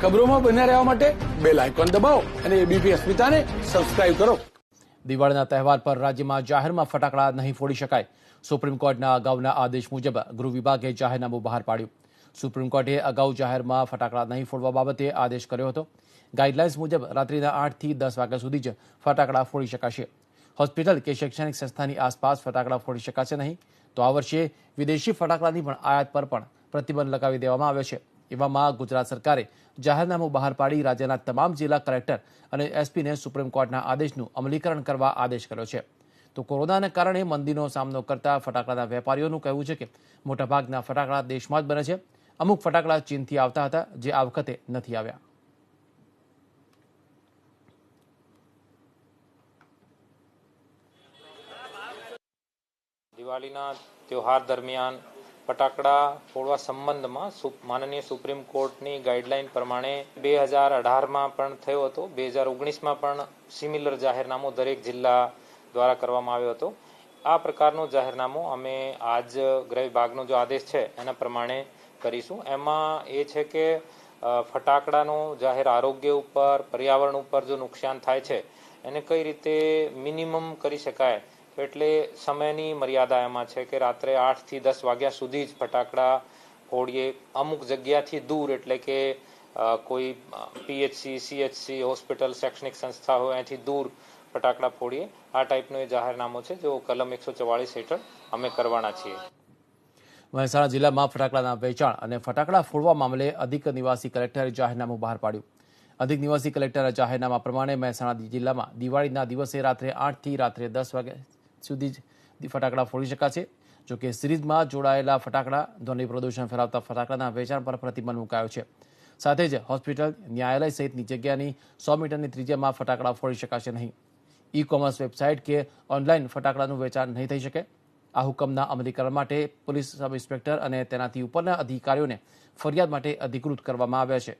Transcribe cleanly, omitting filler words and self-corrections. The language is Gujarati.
ખબરોમાં બન્યા રહેવા માટે બેલ આઇકોન દબાવો અને એબીપી અસ્મિતાને સબસ્ક્રાઇબ કરો. દિવાળીના તહેવાર પર રાજ્યમાં જાહેરમાં ફટાકડા નહીં ફોડી શકાય. સુપ્રીમ કોર્ટના અગાઉના આદેશ મુજબ ગૃહ વિભાગે જાહેરનામું બહાર પાડ્યું. સુપ્રીમ કોર્ટે અગાઉ જાહેરમાં ફટાકડા નહીં ફોડવા બાબતે આદેશ કર્યો હતો. ગાઈડલાઇન્સ મુજબ રાત્રિના 8 થી 10 વાગ્યા સુધી જ ફટાકડા ફોડી શકાશે. હોસ્પિટલ કે શૈક્ષણિક સંસ્થાની આસપાસ ફટાકડા ફોડી શકાશે નહીં. તો આ વર્ષે વિદેશી ફટાકડાની પણ આયાત પર પણ પ્રતિબંધ લગાવી દેવામાં આવ્યો છે. એવામાં ગુજરાત સરકારે જાહેરનામું બહાર પાડી રાજ્યના તમામ જિલ્લા કલેક્ટર અને એસપીને સુપ્રીમ કોર્ટના આદેશનું અમલીકરણ કરવા આદેશ કર્યો છે. તો કોરોનાને કારણે મંદીનો સામનો કરતા ફટાકડાના વેપારીઓનું કહેવું છે કે મોટાભાગના ફટાકડા દેશમાં જ બને છે. અમુક ફટાકડા ચીનથી આવતા હતા, જે આ વખતે નથી આવ્યા. દિવાળીના તહેવાર દરમિયાન ફટાકડા ફોડવા સંબંધમાં માનનીય સુપ્રીમ કોર્ટની ગાઈડલાઈન પ્રમાણે 2018માં પણ થયો હતો. 2019માં પણ સિમિલર જાહેરનામું દરેક જિલ્લા દ્વારા કરવામાં આવ્યો હતો. આ પ્રકારનું જાહેરનામું અમે આજ ગૃહ વિભાગનો જો આદેશ છે એના પ્રમાણે કરીશું. એમાં એ છે કે ફટાકડાનું જાહેર આરોગ્ય ઉપર, પર્યાવરણ ઉપર જો નુકસાન થાય છે એને કઈ રીતે મિનિમમ કરી શકાય. એટલે સમયની મર્યાદા એમાં છે કે રાત્રે 8 થી 10 વાગ્યા સુધી જ ફટાકડા ફોડીએ. અમુક જગ્યાથી દૂર, એટલે કે કોઈ પીએચસી, સીએચસી, હોસ્પિટલ, શૈક્ષણિક સંસ્થા હોય એનાથી દૂર ફટાકડા ફોડીએ. આ ટાઈપનું એ જાહેરનામું છે જો કલમ 144 હેઠળ અમે કરવાના છીએ. મહેસાણા જિલ્લામાં ફટાકડાના વેચાણ અને ફટાકડા ફોડવા મામલે અધિક નિવાસી કલેક્ટરે જાહેરનામું બહાર પાડ્યું. અધિક નિવાસી કલેક્ટરના જાહેરનામા પ્રમાણે મહેસાણા જિલ્લામાં દિવાળીના દિવસે રાત્રે 8 થી રાત્રે 10 વાગ્યા સુધી જ ફટાકડા ફોડી શકાશે. જોકે સિરીઝમાં જોડાયેલા ફટાકડા, ધ્વનિ પ્રદૂષણ ફેલાવતા ફટાકડાના વેચાણ પર પ્રતિબંધ મુકાયો છે. સાથે જ હોસ્પિટલ, ન્યાયાલય સહિતની જગ્યાની 100 મીટરની ત્રિજ્યામાં ફટાકડા ફોડી શકાશે નહીં. ઈ કોમર્સ વેબસાઇટ કે ઓનલાઈન ફટાકડાનું વેચાણ નહીં થઈ શકે. આ હુકમના અમલીકરણ માટે પોલીસ સબ ઇન્સ્પેક્ટર અને તેનાથી ઉપરના અધિકારીઓને ફરિયાદ માટે અધિકૃત કરવામાં આવ્યા છે.